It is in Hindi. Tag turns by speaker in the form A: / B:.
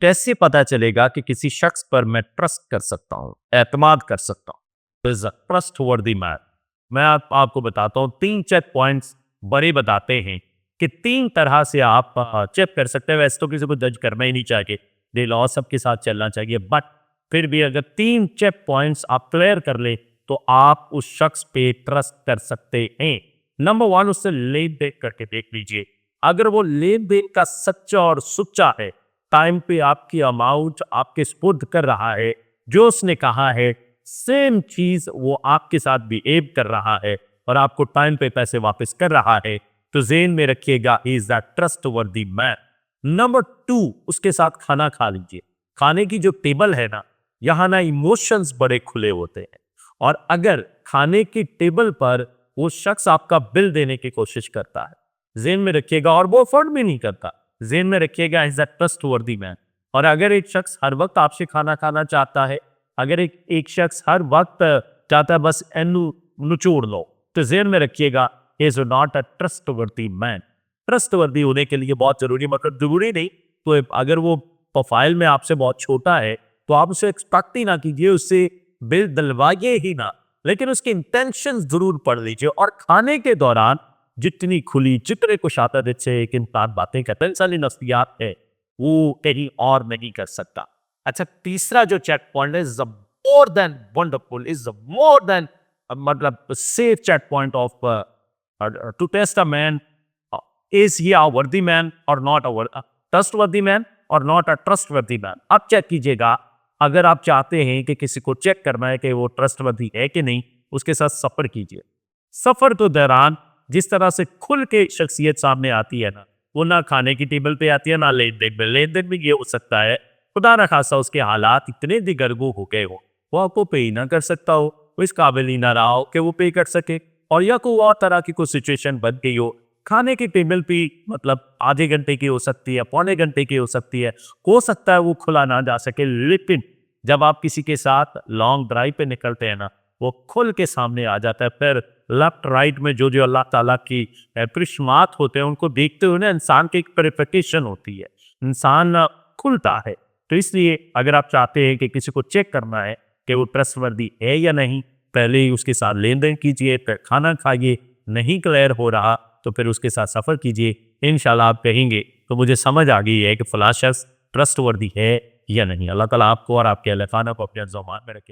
A: कैसे पता चलेगा कि किसी शख्स पर मैं ट्रस्ट कर सकता हूँ, एतमाद कर सकता हूँ? Is a trustworthy man. मैं आपको बताता हूँ, 3 चेक पॉइंट्स बड़े बताते हैं कि 3 तरह से आप चेक कर सकते हैं। वैसे तो किसी को जज करना ही नहीं चाहिए, दे लॉ सबके साथ चलना चाहिए, बट फिर भी अगर 3 चेक पॉइंट्स आप क्लियर कर ले तो आप उस शख्स पे ट्रस्ट कर सकते हैं। नंबर 1, उससे लेन देन करके देख लीजिए। अगर वो लेन देन का सच्चा और सुच्चा है, टाइम पे आपकी अमाउंट आपके स्पुर्द कर रहा है, जो उसने कहा है सेम चीज वो आपके साथ बिहेव कर रहा है और आपको टाइम पे पैसे वापस कर रहा है, तो जेन में रखिएगा he is the trustworthy man. Number 2, उसके साथ खाना खा लीजिए। खाने की जो टेबल है ना, यहाँ ना इमोशंस बड़े खुले होते हैं, और अगर खाने की टेबल पर वो शख्स आपका बिल देने की कोशिश करता है, जेन में रखिएगा, और वो अफोर्ड भी नहीं करता, जेन में रखिएगा इज द ट्रस्टवर्दी मैन। और अगर एक शख्स हर वक्त आपसे खाना खाना चाहता है, अगर एक शख्स हर वक्त चाहता है बस एनु निचोड़ लो, तो जेन में रखिएगा is not a trustworthy man. Trustworthy होने के लिए बहुत जरूरी, मतलब जरूरी नहीं, तो अगर वो प्रोफाइल में आपसे बहुत छोटा है तो आप उसे एक्सपेक्ट ही ना कीजिए, उससे बिल दिलवाइए ही ना, लेकिन उसके इंटेंशन जरूर पढ़ लीजिए। और खाने के दौरान जितनी खुली, जितने कुशादा दिल से एक इंसान बातें करता है, इंसानी नफ्सियात है, वो कहीं और नहीं कर सकता। अच्छा, तीसरा जो चेक पॉइंट है, more than wonderful, is more than, मतलब safe check point of to test a man, is he a worthy man और नॉट अ ट्रस्टवर्दी मैन और नॉट अ ट्रस्टवर्दी मैन। अब चेक कीजिएगा, अगर आप चाहते हैं कि किसी को चेक करना है कि वो ट्रस्टवर्दी है कि नहीं, उसके साथ सफर कीजिए। सफर तो दौरान जिस तरह से खुल के शख्सियत सामने आती है ना, वो ना खाने की टेबल पे आती है, ना लेन देन में। लेन देन में ये हो सकता है खुदा न खासा उसके हालात इतने दिगरगो हो गए हो, वो आपको पे ही ना कर सकता हो, वो इस काबिल ही ना रहा हो कि वो पे कर सके, और या कोई और तरह की कोई सिचुएशन बन गई हो। खाने की टेबल पे मतलब आधे घंटे की हो सकती है, पौने घंटे की हो सकता है वो खुला ना जा सके, लेकिन जब आप किसी के साथ लॉन्ग ड्राइव पे निकलते हैं ना, वो खुल के सामने आ जाता है। फिर लेफ्ट राइट में जो जो अल्लाह ताला की कृष्मात होते हैं, उनको देखते हुए ना इंसान की एक प्रिपरेशन होती है, इंसान खुलता है। तो इसलिए अगर आप चाहते हैं कि किसी को चेक करना है कि वो ट्रस्टवर्दी है या नहीं, पहले ही उसके साथ लेन देन कीजिए, फिर खाना खाइए। नहीं क्लियर हो रहा तो फिर उसके साथ सफर कीजिए। इंशाल्लाह आप कहेंगे तो मुझे समझ आ गई है कि फलां शख्स ट्रस्टवर्दी है या नहीं। अल्लाह ताला आपको और आपके अहल खाना को अपने ज़ुबान में रखे।